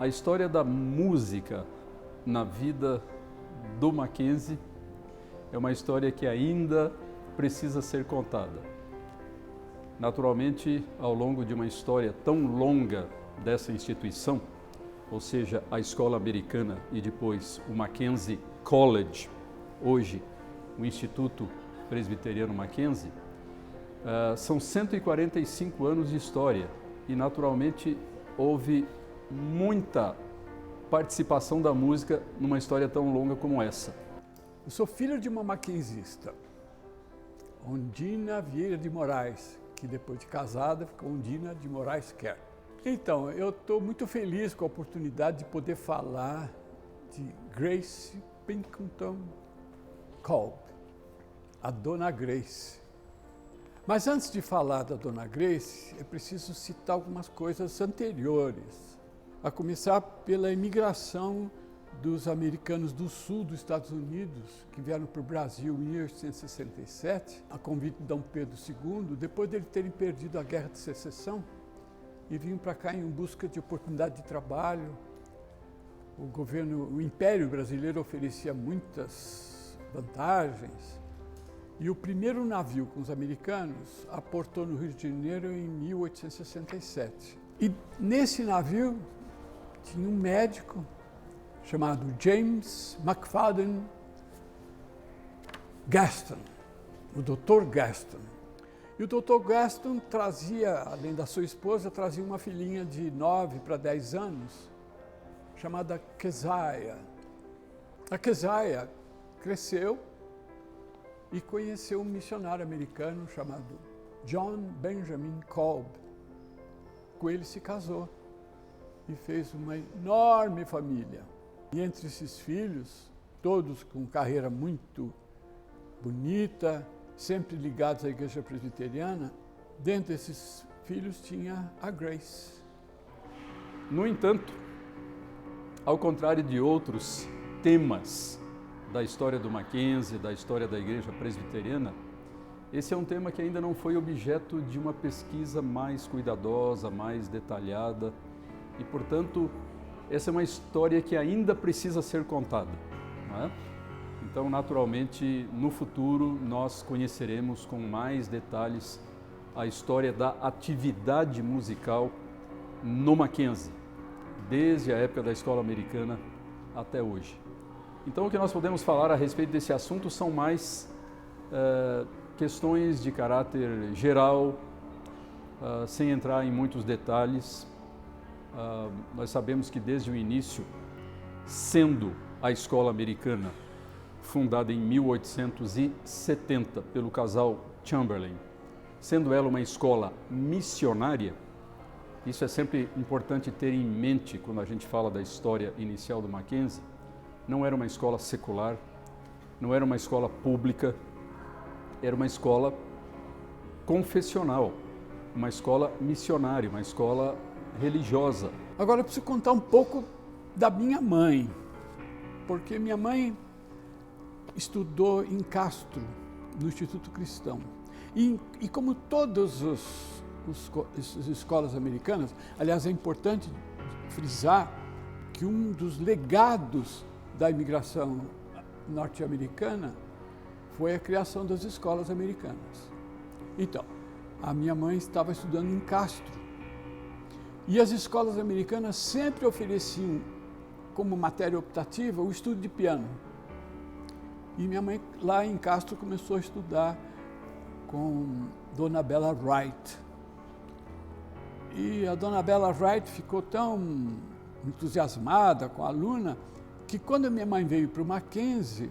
A história da música na vida do Mackenzie é uma história que ainda precisa ser contada. Naturalmente, ao longo de uma história tão longa dessa instituição, ou seja, a Escola Americana e depois o Mackenzie College, hoje o Instituto Presbiteriano Mackenzie, são 145 anos de história e naturalmente houve muita participação da música numa história tão longa como essa. Eu sou filho de uma mackenzista, Ondina Vieira de Moraes, que depois de casada ficou Ondina de Moraes Kerr. Então, eu estou muito feliz com a oportunidade de poder falar de Grace Pinkerton Kolb, a Dona Grace. Mas antes de falar da Dona Grace, é preciso citar algumas coisas anteriores, a começar pela imigração dos americanos do sul dos Estados Unidos, que vieram para o Brasil em 1867, a convite de Dom Pedro II, depois de terem perdido a Guerra de Secessão, e vinham para cá em busca de oportunidade de trabalho. O Império Brasileiro oferecia muitas vantagens, e o primeiro navio com os americanos aportou no Rio de Janeiro em 1867. E nesse navio tinha um médico chamado James McFadden Gaston, o Dr. Gaston. E o Dr. Gaston trazia, além da sua esposa, trazia uma filhinha de 9 para 10 anos, chamada Keziah. A Keziah cresceu e conheceu um missionário americano chamado John Benjamin Kolb. Com ele se casou e fez uma enorme família. E entre esses filhos, todos com carreira muito bonita, sempre ligados à igreja presbiteriana, dentre esses filhos tinha a Grace. No entanto, ao contrário de outros temas da história do Mackenzie, da história da igreja presbiteriana, esse é um tema que ainda não foi objeto de uma pesquisa mais cuidadosa, mais detalhada e, portanto, essa é uma história que ainda precisa ser contada, não é? Então, naturalmente, no futuro, nós conheceremos com mais detalhes a história da atividade musical no Mackenzie, desde a época da escola americana até hoje. Então, o que nós podemos falar a respeito desse assunto são mais questões de caráter geral, sem entrar em muitos detalhes. Nós sabemos que desde o início, sendo a escola americana fundada em 1870 pelo casal Chamberlain, sendo ela uma escola missionária, isso é sempre importante ter em mente quando a gente fala da história inicial do Mackenzie, não era uma escola secular, não era uma escola pública, era uma escola confessional, uma escola missionária, uma escola religiosa. Agora eu preciso contar um pouco da minha mãe, porque minha mãe estudou em Castro, no Instituto Cristão. E como todas as escolas americanas, aliás, é importante frisar que um dos legados da imigração norte-americana foi a criação das escolas americanas. Então, a minha mãe estava estudando em Castro e as escolas americanas sempre ofereciam como matéria optativa o estudo de piano. E minha mãe lá em Castro começou a estudar com Dona Bella Wright. E a Dona Bella Wright ficou tão entusiasmada com a aluna que quando a minha mãe veio para o Mackenzie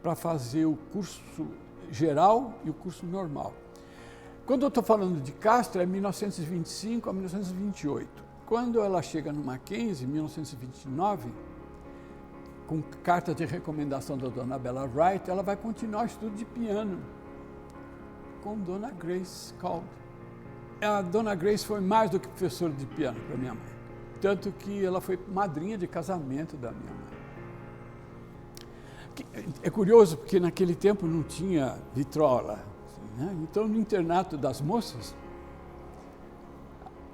para fazer o curso geral e o curso normal. Quando eu estou falando de Castro, é 1925 a 1928. Quando ela chega no Mackenzie, em 1929, com carta de recomendação da Dona Bella Wright, ela vai continuar o estudo de piano com Dona Grace Kolb. A Dona Grace foi mais do que professora de piano para minha mãe, tanto que ela foi madrinha de casamento da minha mãe. É curioso porque naquele tempo não tinha vitrola, assim, né? Então no internato das moças,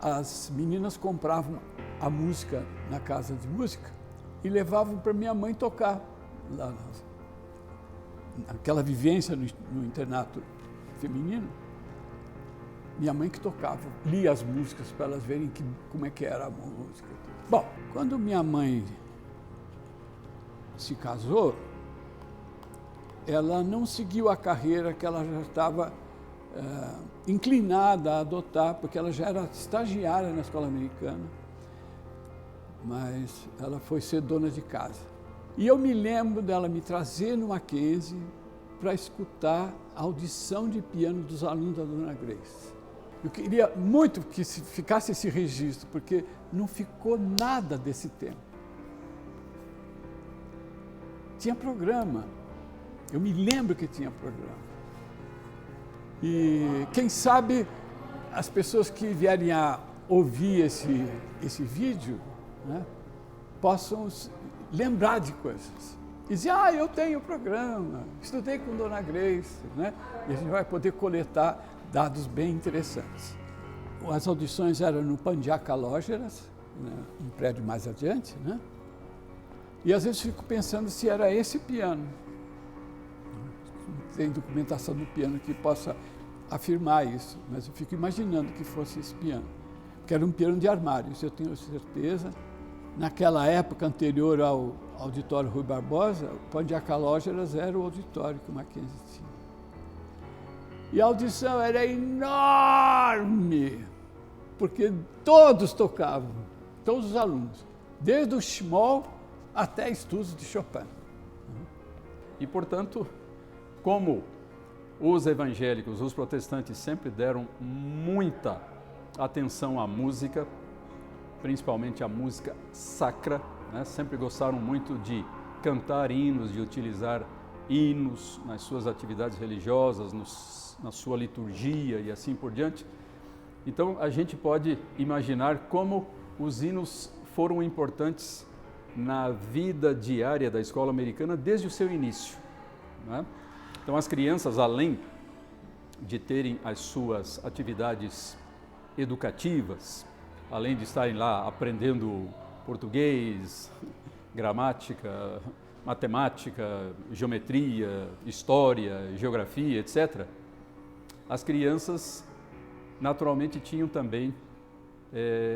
as meninas compravam a música na casa de música e levavam para minha mãe tocar lá naquela vivência no internato feminino. Minha mãe que tocava, lia as músicas para elas verem como é que era a música. Bom, quando minha mãe se casou, ela não seguiu a carreira que ela já estava inclinada a adotar, porque ela já era estagiária na escola americana, mas ela foi ser dona de casa. E eu me lembro dela me trazer no Mackenzie para escutar a audição de piano dos alunos da Dona Grace. Eu queria muito que ficasse esse registro, porque não ficou nada desse tempo. Tinha programa. Eu me lembro que tinha programa. E quem sabe as pessoas que vierem a ouvir esse vídeo, né, possam lembrar de coisas. E dizer, eu tenho programa, estudei com Dona Grace, né? E a gente vai poder coletar dados bem interessantes. As audições eram no Pandiá Calógeras, né, um prédio mais adiante, né? E às vezes fico pensando se era esse piano. Não tem documentação do piano que possa afirmar isso, mas eu fico imaginando que fosse esse piano. Porque era um piano de armário, isso eu tenho certeza. Naquela época anterior ao auditório Rui Barbosa, o Pandiá Calógeras era o auditório que o Mackenzie tinha. E a audição era enorme, porque todos tocavam, todos os alunos, desde o Schmoll até estudos de Chopin. E, portanto, como os evangélicos, os protestantes sempre deram muita atenção à música, principalmente à música sacra, né? Sempre gostaram muito de cantar hinos, de utilizar hinos nas suas atividades religiosas, na sua liturgia e assim por diante. Então, a gente pode imaginar como os hinos foram importantes na vida diária da escola americana desde o seu início, né? Então, as crianças, além de terem as suas atividades educativas, além de estarem lá aprendendo português, gramática, matemática, geometria, história, geografia, etc., as crianças naturalmente tinham também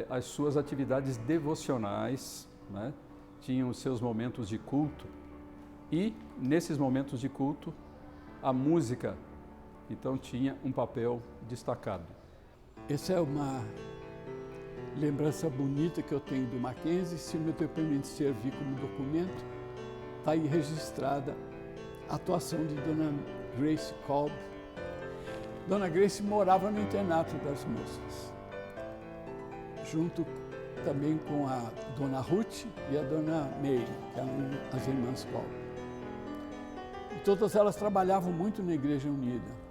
as suas atividades devocionais, né? Tinham os seus momentos de culto e, nesses momentos de culto, a música, então, tinha um papel destacado. Essa é uma lembrança bonita que eu tenho do Mackenzie. Se o meu depoimento servir como documento, está aí registrada a atuação de Dona Grace Kolb. Dona Grace morava no internato das moças, junto também com a Dona Ruth e a Dona Mary, que eram as irmãs Kolb. E todas elas trabalhavam muito na Igreja Unida.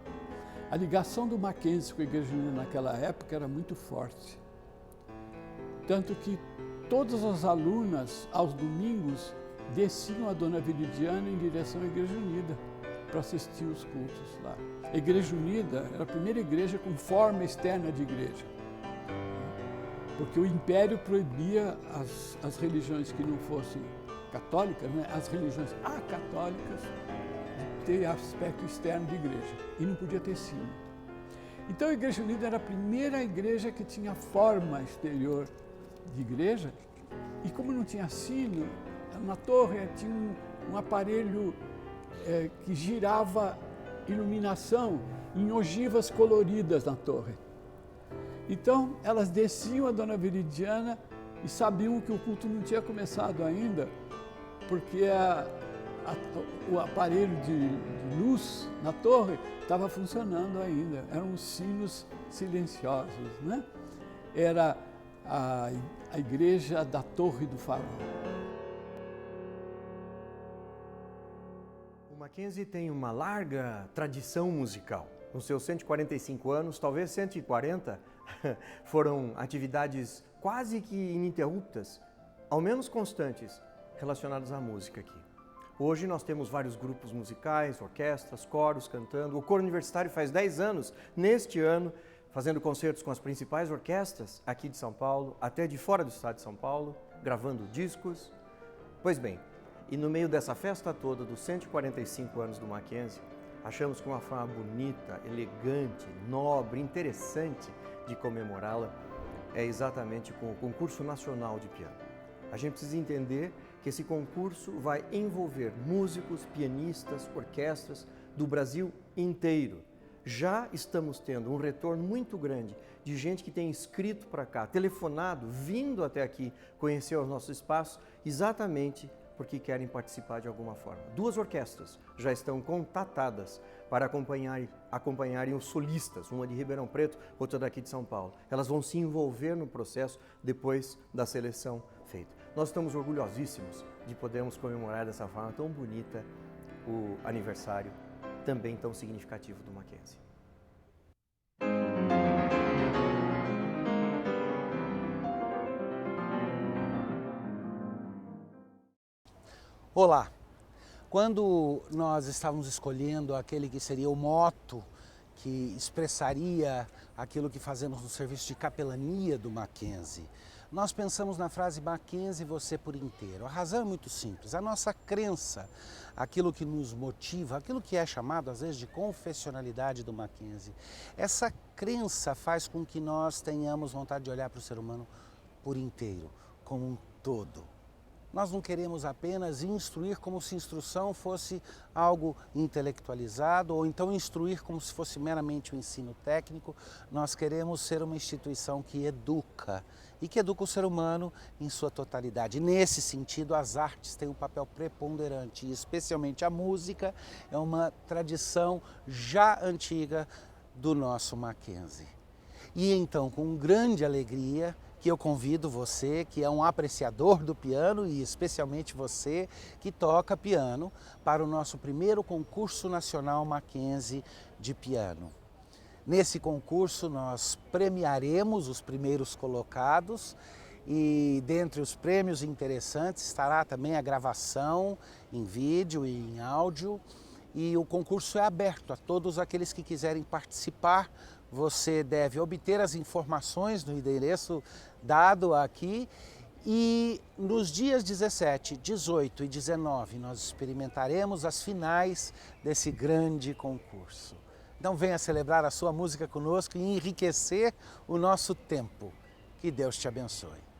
A ligação do Mackenzie com a Igreja Unida naquela época era muito forte. Tanto que todas as alunas, aos domingos, desciam a Dona Viridiana em direção à Igreja Unida para assistir os cultos lá. A Igreja Unida era a primeira igreja com forma externa de igreja, porque o Império proibia as religiões que não fossem católicas, né, as religiões acatólicas, de ter aspecto externo de igreja, e não podia ter sino. Então a Igreja Unida era a primeira igreja que tinha forma exterior de igreja, e como não tinha sino, na torre tinha um aparelho que girava iluminação em ogivas coloridas na torre. Então elas desciam a Dona Viridiana e sabiam que o culto não tinha começado ainda, porque o aparelho de luz na torre estava funcionando ainda, eram os sinos silenciosos, né? Era a igreja da Torre do Farol. O Mackenzie tem uma larga tradição musical. Nos seus 145 anos, talvez 140, foram atividades quase que ininterruptas, ao menos constantes, relacionadas à música aqui. Hoje nós temos vários grupos musicais, orquestras, coros cantando. O coro universitário faz 10 anos, neste ano, fazendo concertos com as principais orquestras aqui de São Paulo, até de fora do estado de São Paulo, gravando discos. Pois bem, e no meio dessa festa toda dos 145 anos do Mackenzie, achamos que uma forma bonita, elegante, nobre, interessante de comemorá-la é exatamente com o Concurso Nacional de Piano. A gente precisa entender que esse concurso vai envolver músicos, pianistas, orquestras do Brasil inteiro. Já estamos tendo um retorno muito grande de gente que tem escrito para cá, telefonado, vindo até aqui conhecer os nossos espaços, exatamente porque querem participar de alguma forma. 2 orquestras já estão contatadas para acompanharem os solistas, uma de Ribeirão Preto, outra daqui de São Paulo. Elas vão se envolver no processo depois da seleção feita. Nós estamos orgulhosíssimos de podermos comemorar dessa forma tão bonita o aniversário também tão significativo do Mackenzie. Olá! Quando nós estávamos escolhendo aquele que seria o moto que expressaria aquilo que fazemos no serviço de capelania do Mackenzie, nós pensamos na frase Mackenzie você por inteiro. A razão é muito simples, a nossa crença, aquilo que nos motiva, aquilo que é chamado às vezes de confessionalidade do Mackenzie, essa crença faz com que nós tenhamos vontade de olhar para o ser humano por inteiro, como um todo. Nós não queremos apenas instruir como se instrução fosse algo intelectualizado ou então instruir como se fosse meramente um ensino técnico. Nós queremos ser uma instituição que educa e que educa o ser humano em sua totalidade. Nesse sentido, as artes têm um papel preponderante e especialmente a música é uma tradição já antiga do nosso Mackenzie. E então, com grande alegria, que eu convido você, que é um apreciador do piano e especialmente você que toca piano, para o nosso primeiro concurso nacional Mackenzie de piano. Nesse concurso nós premiaremos os primeiros colocados e dentre os prêmios interessantes estará também a gravação em vídeo e em áudio e o concurso é aberto a todos aqueles que quiserem participar. Você deve obter as informações no endereço dado aqui e nos dias 17, 18 e 19 nós experimentaremos as finais desse grande concurso. Então venha celebrar a sua música conosco e enriquecer o nosso tempo. Que Deus te abençoe.